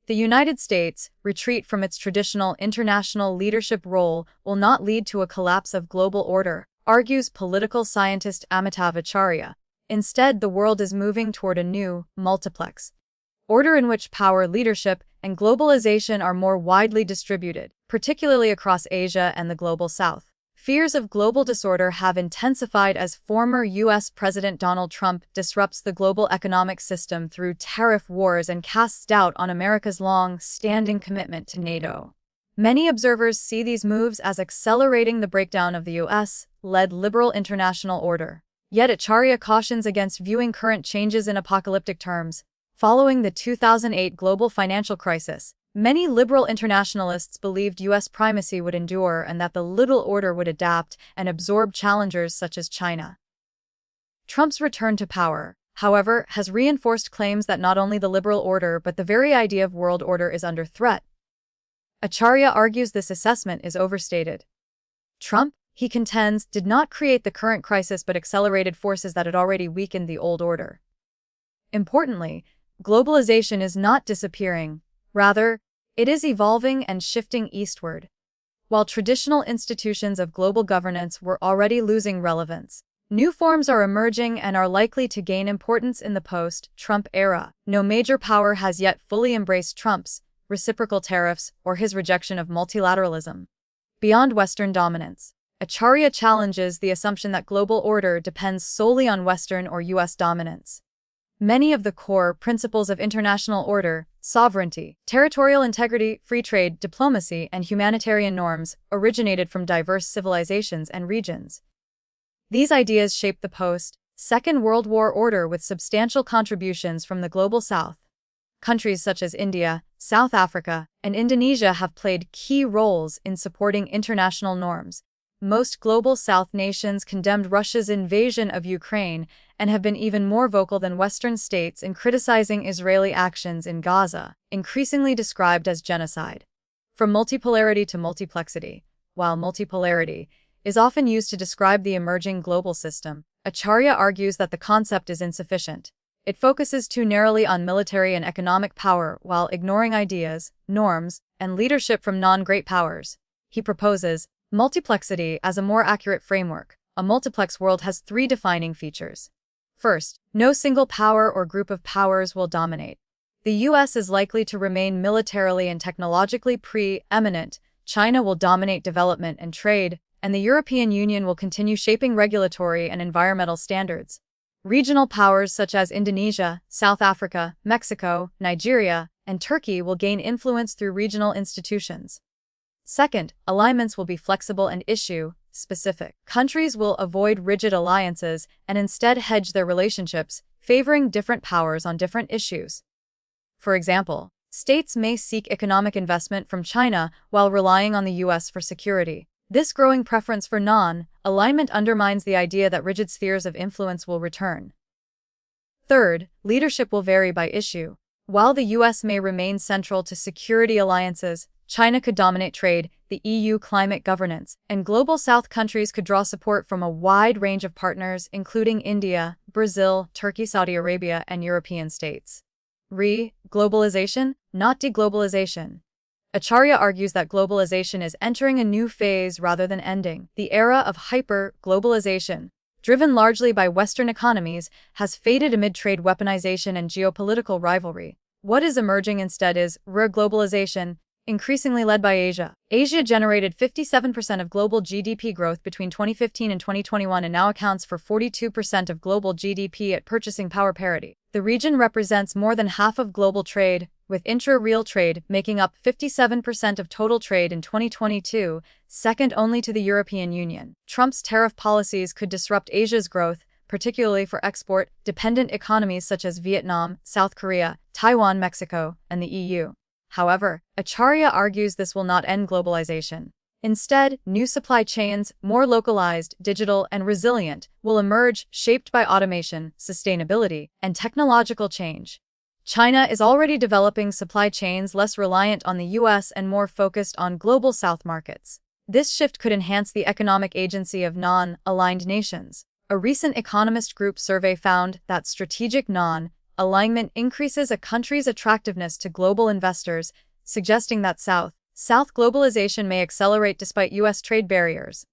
The United States' retreat from its traditional international leadership role will not lead to a collapse of global order, argues political scientist Amitav Acharya. Instead, the world is moving toward a new, multiplex order in which power, leadership, and globalization are more widely distributed, particularly across Asia and the global South. Fears of global disorder have intensified as former U.S. President Donald Trump disrupts the global economic system through tariff wars and casts doubt on America's long-standing commitment to NATO. Many observers see these moves as accelerating the breakdown of the U.S.-led liberal international order. Yet Acharya cautions against viewing current changes in apocalyptic terms. Following the 2008 global financial crisis, many liberal internationalists believed U.S. primacy would endure and that the little order would adapt and absorb challengers such as China. Trump's return to power, however, has reinforced claims that not only the liberal order but the very idea of world order is under threat. Acharya argues this assessment is overstated. Trump, he contends, did not create the current crisis but accelerated forces that had already weakened the old order. Importantly, globalization is not disappearing. Rather, it is evolving and shifting eastward. While traditional institutions of global governance were already losing relevance, new forms are emerging and are likely to gain importance in the post-Trump era. No major power has yet fully embraced Trump's reciprocal tariffs or his rejection of multilateralism. Beyond Western dominance, Acharya challenges the assumption that global order depends solely on Western or U.S. dominance. Many of the core principles of international order, sovereignty, territorial integrity, free trade, diplomacy, and humanitarian norms, originated from diverse civilizations and regions. These ideas shaped the post-Second World War order with substantial contributions from the global South. Countries such as India, South Africa, and Indonesia have played key roles in supporting international norms. Most global South nations condemned Russia's invasion of Ukraine and have been even more vocal than Western states in criticizing Israeli actions in Gaza, increasingly described as genocide. From multipolarity to multiplexity, while multipolarity is often used to describe the emerging global system, Acharya argues that the concept is insufficient. It focuses too narrowly on military and economic power while ignoring ideas, norms, and leadership from non-great powers. He proposes multiplexity as a more accurate framework. A multiplex world has three defining features. First, no single power or group of powers will dominate. The U.S. is likely to remain militarily and technologically pre-eminent, China will dominate development and trade, and the European Union will continue shaping regulatory and environmental standards. Regional powers such as Indonesia, South Africa, Mexico, Nigeria, and Turkey will gain influence through regional institutions. Second, alignments will be flexible and issue-specific. Countries will avoid rigid alliances and instead hedge their relationships, favoring different powers on different issues. For example, states may seek economic investment from China while relying on the U.S. for security. This growing preference for non-alignment undermines the idea that rigid spheres of influence will return. Third, leadership will vary by issue. While the U.S. may remain central to security alliances, China could dominate trade, the EU climate governance, and global South countries could draw support from a wide range of partners, including India, Brazil, Turkey, Saudi Arabia, and European states. Globalization, not deglobalization. Acharya argues that globalization is entering a new phase rather than ending. The era of hyper-globalization, driven largely by Western economies, has faded amid trade weaponization and geopolitical rivalry. What is emerging instead is re-globalization, increasingly led by Asia. Asia generated 57% of global GDP growth between 2015 and 2021 and now accounts for 42% of global GDP at purchasing power parity. The region represents more than half of global trade, with intra-real trade making up 57% of total trade in 2022, second only to the European Union. Trump's tariff policies could disrupt Asia's growth, particularly for export-dependent economies such as Vietnam, South Korea, Taiwan, Mexico, and the EU. However, Acharya argues this will not end globalization. Instead, new supply chains, more localized, digital, and resilient, will emerge, shaped by automation, sustainability, and technological change. China is already developing supply chains less reliant on the U.S. and more focused on global South markets. This shift could enhance the economic agency of non-aligned nations. A recent Economist Group survey found that strategic non-aligned alignment increases a country's attractiveness to global investors, suggesting that South globalization may accelerate despite U.S. trade barriers.